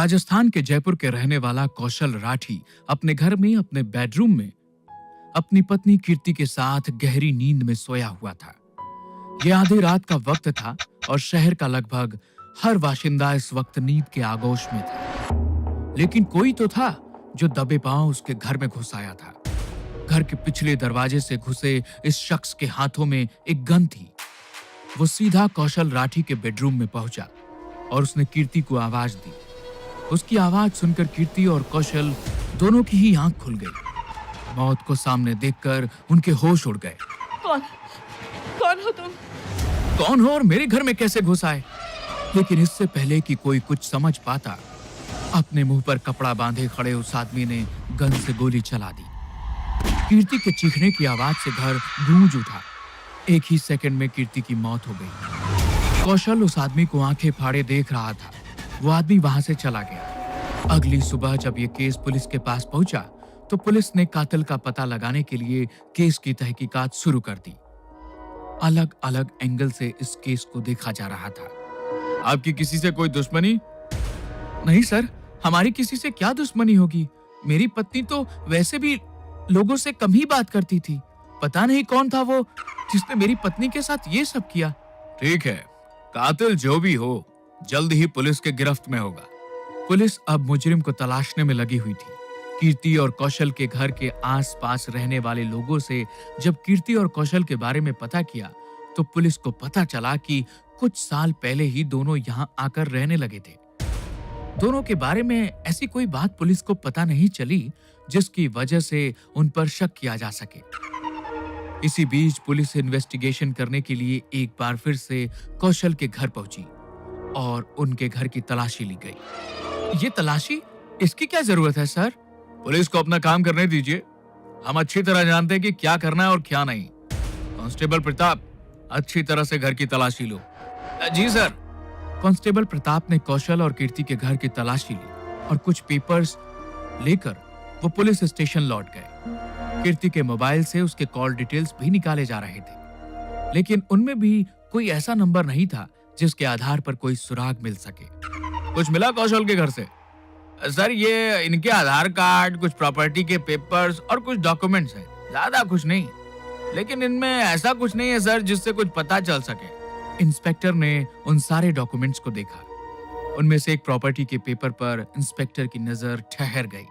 राजस्थान के जयपुर के रहने वाला कौशल राठी अपने घर में अपने बेडरूम में अपनी पत्नी कीर्ति के साथ गहरी नींद में सोया हुआ था। यह आधी रात का वक्त था और शहर का लगभग हर बाशिंदा इस वक्त नींद के आगोश में था। लेकिन कोई तो था जो दबे पांव उसके घर में घुस आया था। घर के पिछले दरवाजे से घुसे इस शख्स के हाथों में एक गन थी। वो सीधा कौशल राठी के बेडरूम में पहुंचा और उसने कीर्ति को आवाज दी। उसकी आवाज सुनकर कीर्ति और कौशल दोनों की ही आंख खुल गई। मौत को सामने देखकर उनके होश उड़ गए। कौन कौन हो तुम? कौन हो और मेरे घर में कैसे घुस आए? लेकिन इससे पहले कि कोई कुछ समझ पाता, अपने मुंह पर कपड़ा बांधे खड़े उस आदमी ने गन से गोली चला दी। कीर्ति के चीखने की आवाज से घर गूंज उठा। एक ही सेकंड में कीर्ति की मौत हो गई। कौशल उस आदमी को आंखें फाड़े देख रहा था। वो आदमी वहां से चला गया। अगली सुबह जब ये केस पुलिस के पास पहुंचा तो पुलिस ने कातिल का पता लगाने के लिए केस की तहकीकात शुरू कर दी। अलग अलग एंगल से इस केस को देखा जा रहा था। आपकी किसी से कोई दुश्मनी? नहीं सर, हमारी किसी से क्या दुश्मनी होगी। मेरी पत्नी तो वैसे भी लोगों से कम ही बात करती थी। पता नहीं कौन था वो जिसने मेरी पत्नी के साथ ये सब किया। ठीक है, कातिल जो भी हो जल्द ही पुलिस के गिरफ्त में होगा। पुलिस अब मुजरिम को तलाशने में लगी हुई थी। कीर्ति और कौशल के घर के आसपास रहने वाले लोगों से जब कीर्ति और कौशल के बारे में पता किया तो पुलिस को पता चला कि कुछ साल पहले ही दोनों यहाँ आकर रहने लगे थे। दोनों के बारे में ऐसी कोई बात पुलिस को पता नहीं चली जिसकी वजह से उन पर शक किया जा सके। इसी बीच पुलिस इन्वेस्टिगेशन करने के लिए एक बार फिर से कौशल के घर पहुंची और उनके घर की तलाशी ली गई। ये तलाशी? इसकी क्या जरूरत है सर? पुलिस को अपना काम करने दीजिए। हम अच्छी तरह जानते हैं कि क्या करना है और क्या नहीं। कांस्टेबल प्रताप, अच्छी तरह से घर की तलाशी लो। जी सर। कांस्टेबल प्रताप ने कौशल और कीर्ति के घर की तलाशी ली और कुछ पेपर्स लेकर वो पुलिस स्टेशन लौट गए। कीर्ति के मोबाइल से उसके कॉल डिटेल्स भी निकाले जा रहे थे, लेकिन उनमें भी कोई ऐसा नंबर नहीं था जिसके आधार पर कोई सुराग मिल सके। कुछ मिला कौशल के घर से? सर, ये इनके आधार कार्ड, कुछ प्रॉपर्टी के पेपर्स और कुछ डॉक्यूमेंट्स हैं। ज्यादा कुछ नहीं, लेकिन इनमें ऐसा कुछ नहीं है सर जिससे कुछ पता चल सके। इंस्पेक्टर ने उन सारे डॉक्यूमेंट्स को देखा। उनमें से एक प्रॉपर्टी के पेपर पर इंस्पेक्टर की नजर ठहर गई।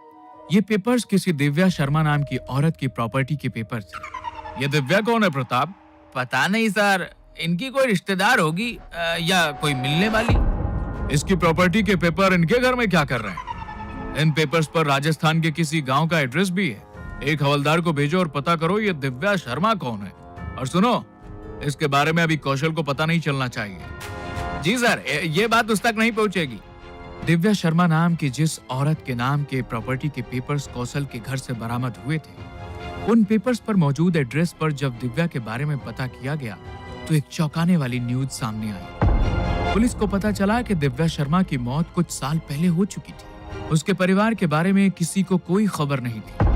ये पेपर्स किसी दिव्या शर्मा नाम की औरत की प्रॉपर्टी के पेपर थे। ये दिव्या कौन है प्रताप? पता नहीं सर, इनकी कोई रिश्तेदार होगी या कोई मिलने वाली। इसकी प्रॉपर्टी के पेपर इनके घर में क्या कर रहे हैं? इन पेपर्स पर राजस्थान के किसी गांव का एड्रेस भी है। एक हवलदार को भेजो और पता करो ये दिव्या शर्मा कौन है। और सुनो, इसके बारे में अभी कौशल को पता नहीं चलना चाहिए। जी सर, ये बात उस तक नहीं पहुंचेगी। दिव्या शर्मा नाम की जिस औरत के नाम के प्रॉपर्टी के पेपर्स कौशल के घर से बरामद हुए थे, उन पेपर्स पर मौजूद एड्रेस पर जब दिव्या के बारे में पता किया गया तो एक चौंकाने वाली न्यूज सामने आई। पुलिस को पता चला कि दिव्या शर्मा की मौत कुछ साल पहले हो चुकी थी। उसके परिवार के बारे में किसी को कोई खबर नहीं थी।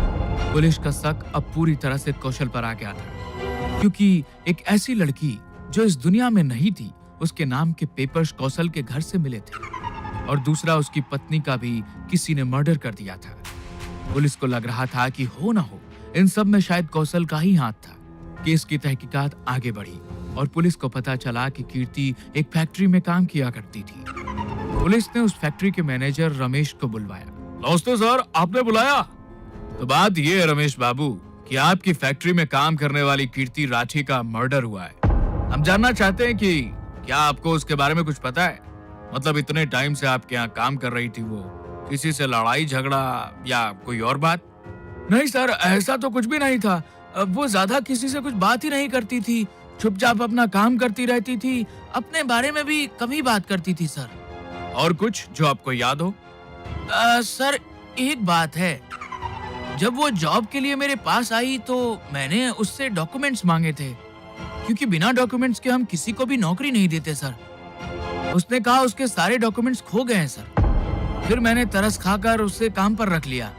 पुलिस का शक अब पूरी तरह से कौशल पर आ गया था, क्योंकि एक ऐसी लड़की जो इस दुनिया में नहीं थी, उसके नाम के पेपर्स कौशल के घर से मिले थे और दूसरा उसकी पत्नी का भी किसी ने मर्डर कर दिया था। पुलिस को लग रहा था कि हो ना हो इन सब में शायद कौशल का ही हाथ था। केस की तहकीकात आगे बढ़ी और पुलिस को पता चला कि कीर्ति एक फैक्ट्री में काम किया करती थी। पुलिस ने उस फैक्ट्री के मैनेजर रमेश को बुलवाया। नमस्ते सर, आपने बुलाया? तो बात ये है रमेश बाबू कि आपकी फैक्ट्री में काम करने वाली कीर्ति राठी का मर्डर हुआ है। हम जानना चाहते हैं कि क्या आपको उसके बारे में कुछ पता है? मतलब इतने टाइम से आपके यहाँ काम कर रही थी वो, किसी से लड़ाई झगड़ा या कोई और बात? नहीं सर, ऐसा तो कुछ भी नहीं था। वो ज्यादा किसी से कुछ बात ही नहीं करती थी, चुपचाप अपना काम करती रहती थी, अपने बारे में भी कम ही बात करती थी सर। और कुछ जो आपको याद हो? सर, एक बात है। जब वो जॉब के लिए मेरे पास आई तो मैंने उससे डॉक्यूमेंट्स मांगे थे, क्योंकि बिना डॉक्यूमेंट्स के हम किसी को भी नौकरी नहीं देते सर। उसने कहा उसके सारे डॉक्यूमेंट्स खो गए हैं सर। फिर मैंने तरस खाकर उसे काम पर रख लिया।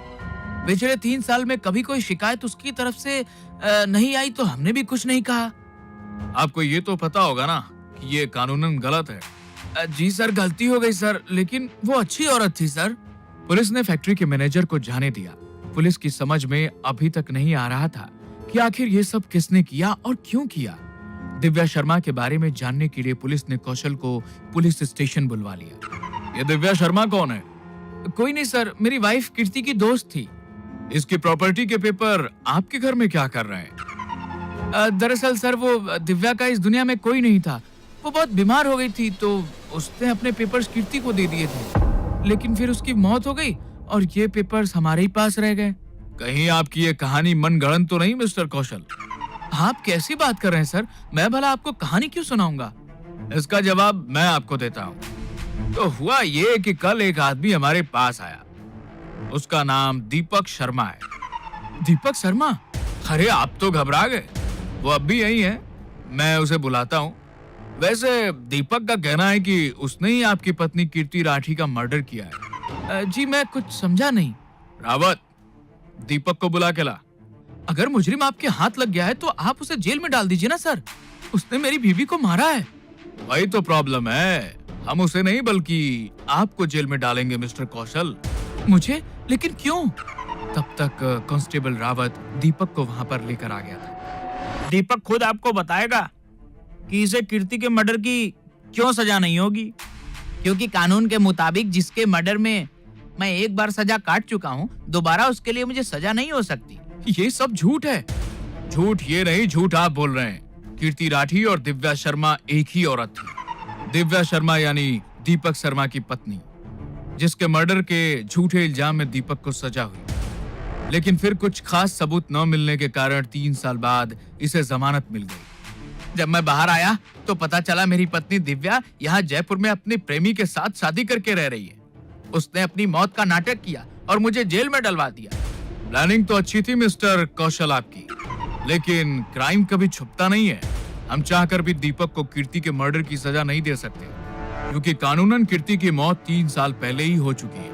पिछले 3 साल में कभी कोई शिकायत उसकी तरफ से नहीं आई तो हमने भी कुछ नहीं कहा। आपको ये तो पता होगा ना कि ये कानूनन गलत है। जी सर, गलती हो गई सर, लेकिन वो अच्छी औरत थी सर। पुलिस ने फैक्ट्री के मैनेजर को जाने दिया। पुलिस की समझ में अभी तक नहीं आ रहा था कि आखिर ये सब किसने किया और क्यों किया। दिव्या शर्मा के बारे में जानने के लिए पुलिस ने कौशल को पुलिस स्टेशन बुलवा लिया। ये दिव्या शर्मा कौन है? कोई नहीं सर, मेरी वाइफ कीर्ति की दोस्त थी। इसकी प्रॉपर्टी के पेपर आपके घर में क्या कर रहे हैं? दरअसल सर, वो दिव्या का इस दुनिया में कोई नहीं था। वो बहुत बीमार हो गई थी तो उसने अपने पेपर्स कीर्ति को दे दिए थे, लेकिन फिर उसकी मौत हो गई और ये पेपर्स हमारे ही पास रह गए। कहीं आपकी ये कहानी मनगढ़ंत तो नहीं मिस्टर कौशल? आप कैसी बात कर रहे हैं सर? मैं भला आपको कहानी क्यों सुनाऊंगा? इसका जवाब मैं आपको देता हूँ। तो हुआ ये कि कल एक आदमी हमारे पास आया। उसका नाम दीपक शर्मा है। दीपक शर्मा? अरे आप तो घबरा गए। वो अब भी यही है, मैं उसे बुलाता हूँ। वैसे दीपक का कहना है कि उसने ही आपकी पत्नी कीर्ति राठी का मर्डर किया है। जी मैं कुछ समझा नहीं। रावत, दीपक को बुला के ला। अगर मुजरिम आपके हाथ लग गया है तो आप उसे जेल में डाल दीजिए ना सर। उसने मेरी बीवी को मारा है। वही तो प्रॉब्लम है, हम उसे नहीं बल्कि आपको जेल में डालेंगे मिस्टर कौशल। मुझे? लेकिन क्यों? तब तक कांस्टेबल रावत दीपक को वहां पर लेकर आ गया था। दीपक खुद आपको बताएगा कि इसे कीर्ति के मर्डर की क्यों सजा नहीं होगी, क्योंकि कानून के मुताबिक जिसके मर्डर में मैं एक बार सजा काट चुका हूँ, दोबारा उसके लिए मुझे सजा नहीं हो सकती। ये सब झूठ है। झूठ ये नहीं, झूठ आप बोल रहे हैं। कीर्ति राठी और दिव्या शर्मा एक ही औरत थी। दिव्या शर्मा यानी दीपक शर्मा की पत्नी, जिसके मर्डर के झूठे इल्जाम में दीपक को सजा हुई। लेकिन फिर कुछ खास सबूत न मिलने के कारण 3 साल बाद इसे जमानत मिल गई। जब मैं बाहर आया तो पता चला मेरी पत्नी दिव्या यहाँ जयपुर में अपने प्रेमी के साथ शादी करके रह रही है। उसने अपनी मौत का नाटक किया और मुझे जेल में डलवा दिया। प्लानिंग तो अच्छी थी मिस्टर कौशल आपकी, लेकिन क्राइम कभी छुपता नहीं है। हम चाहकर भी दीपक को कीर्ति के मर्डर की सजा नहीं दे सकते, क्योंकि कानूनन कीर्ति की मौत 3 साल पहले ही हो चुकी है।